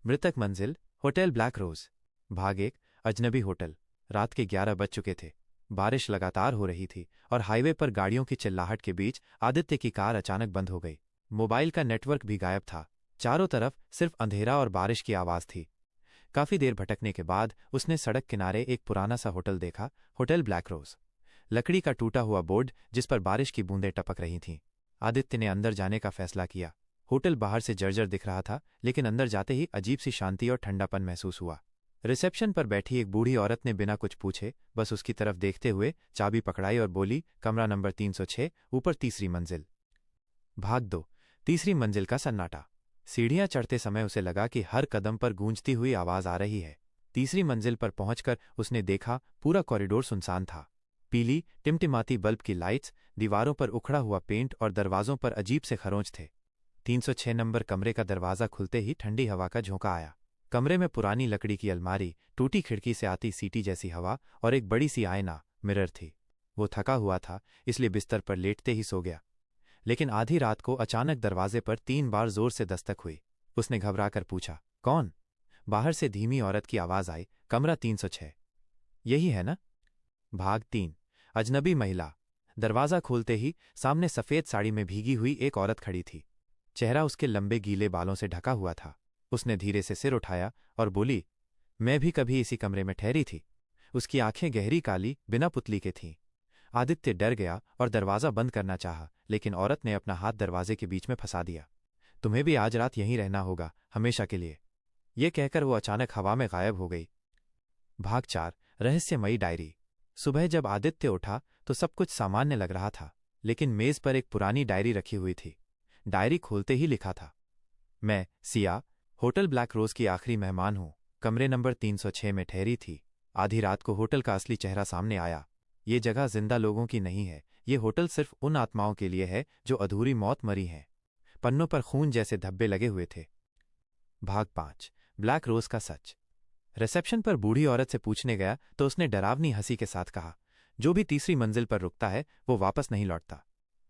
मृतक मंजिल hotel black रोज। भाग 1। अजनबी होटल। रात के 11 बज चुके थे। बारिश लगातार हो रही थी और हाईवे पर गाड़ियों की चिल्लाहट के बीच आदित्य की कार अचानक बंद हो गई। मोबाइल का नेटवर्क भी गायब था। चारों तरफ सिर्फ अंधेरा और बारिश की आवाज थी। काफी देर भटकने के बाद उसने सड़क किनारे एक पुराना सा होटल देखा, होटल ब्लैक रोज। लकड़ी का टूटा हुआ बोर्ड जिस पर बारिश की बूंदें टपक रही थीं। आदित्य ने अंदर जाने का फैसला किया। होटल बाहर से जर्जर दिख रहा था, लेकिन अंदर जाते ही अजीब सी शांति और ठंडापन महसूस हुआ। रिसेप्शन पर बैठी एक बूढ़ी औरत ने बिना कुछ पूछे बस उसकी तरफ देखते हुए चाबी पकड़ाई और बोली, कमरा नंबर 306, ऊपर तीसरी मंजिल। भाग 2। तीसरी मंजिल का सन्नाटा। सीढ़ियां चढ़ते समय उसे लगा कि हर कदम पर गूंजती हुई आवाज आ रही है। तीसरी मंजिल पर पहुंचकर उसने देखा पूरा कॉरिडोर सुनसान था। पीली टिमटिमाती बल्ब की लाइट्स, दीवारों पर उखड़ा हुआ पेंट और दरवाजों पर अजीब से खरोंच थे। 306 नंबर कमरे का दरवाजा खुलते ही ठंडी हवा का झोंका आया। कमरे में पुरानी लकड़ी की अलमारी, टूटी खिड़की से आती सीटी जैसी हवा और एक बड़ी सी आईना मिरर थी। वो थका हुआ था, इसलिए बिस्तर पर लेटते ही सो गया। लेकिन आधी रात को अचानक दरवाजे पर 3 बार जोर से दस्तक हुई। उसने घबराकर पूछा, कौन? बाहर से धीमी औरत की आवाज आई, कमरा 306 यही है ना? भाग 3। अजनबी महिला। दरवाजा खोलते ही सामने सफेद साड़ी में भीगी हुई एक औरत खड़ी थी। चेहरा उसके लंबे गीले बालों से ढका हुआ था। उसने धीरे से सिर उठाया और बोली, मैं भी कभी इसी कमरे में ठहरी थी। उसकी आंखें गहरी काली, बिना पुतली के थीं। आदित्य डर गया और दरवाजा बंद करना चाहा, लेकिन औरत ने अपना हाथ दरवाजे के बीच में फंसा दिया। तुम्हें भी आज रात यहीं रहना होगा, हमेशा के लिए। ये कहकर वो अचानक हवा में गायब हो गई। भाग 4। रहस्यमयी डायरी। सुबह जब आदित्य उठा तो सब कुछ सामान्य लग रहा था, लेकिन मेज पर एक पुरानी डायरी रखी हुई थी। डायरी खोलते ही लिखा था, मैं सिया होटल ब्लैक रोज की आखिरी मेहमान हूं। कमरे नंबर 306 में ठहरी थी। आधी रात को होटल का असली चेहरा सामने आया। ये जगह जिंदा लोगों की नहीं है, ये होटल सिर्फ उन आत्माओं के लिए है जो अधूरी मौत मरी हैं। पन्नों पर खून जैसे धब्बे लगे हुए थे। भाग 5। ब्लैक रोज का सच। रिसेप्शन पर बूढ़ी औरत से पूछने गया तो उसने डरावनी हंसी के साथ कहा, जो भी तीसरी मंजिल पर रुकता है वो वापस नहीं लौटता।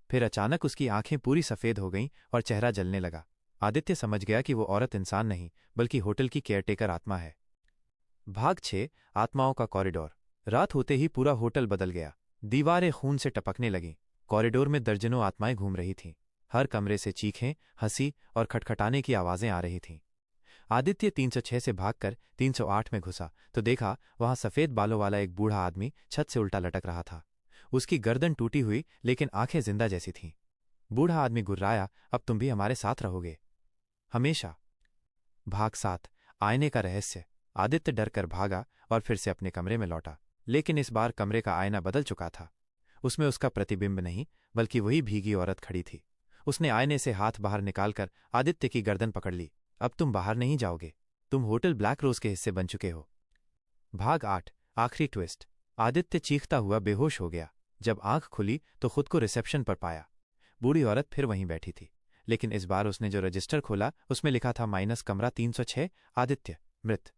फिर अचानक उसकी आंखें पूरी सफेद हो गईं और चेहरा जलने लगा। आदित्य समझ गया कि वो औरत इंसान नहीं बल्कि होटल की केयरटेकर आत्मा है। भाग 6। आत्माओं का कॉरिडोर। रात होते ही पूरा होटल बदल गया। दीवारें खून से टपकने लगीं। कॉरिडोर में दर्जनों आत्माएं घूम रही थीं। हर कमरे से चीखें, हंसी और खटखटाने की आवाजें आ रही थीं। आदित्य 306 से भागकर 308 में घुसा तो देखा वहां सफेद बालों वाला एक बूढ़ा आदमी छत से उल्टा लटक रहा था। उसकी गर्दन टूटी हुई, लेकिन आंखें जिंदा जैसी थीं। बूढ़ा आदमी गुर्राया, अब तुम भी हमारे साथ रहोगे हमेशा। भाग 7। आईने का रहस्य। आदित्य डर कर भागा और फिर से अपने कमरे में लौटा, लेकिन इस बार कमरे का आईना बदल चुका था। उसमें उसका प्रतिबिंब नहीं बल्कि वही भीगी औरत खड़ी थी। उसने आईने से हाथ बाहर निकालकर आदित्य की गर्दन पकड़ ली। अब तुम बाहर नहीं जाओगे, तुम होटल ब्लैक रोज के हिस्से बन चुके हो। भाग 8। आखिरी ट्विस्ट। आदित्य चीखता हुआ बेहोश हो गया। जब आंख खुली तो खुद को रिसेप्शन पर पाया। बूढ़ी औरत फिर वहीं बैठी थी, लेकिन इस बार उसने जो रजिस्टर खोला उसमें लिखा था माइनस कमरा 306, आदित्य मृत।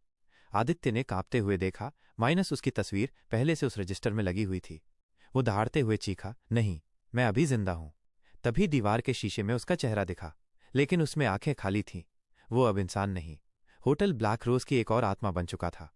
आदित्य ने कांपते हुए देखा, माइनस उसकी तस्वीर पहले से उस रजिस्टर में लगी हुई थी। वो दहाड़ते हुए चीखा, नहीं, मैं अभी जिंदा हूं। तभी दीवार के शीशे में उसका चेहरा दिखा, लेकिन उसमें आंखें खाली थीं। वो अब इंसान नहीं, होटल ब्लैक रोज की एक और आत्मा बन चुका था।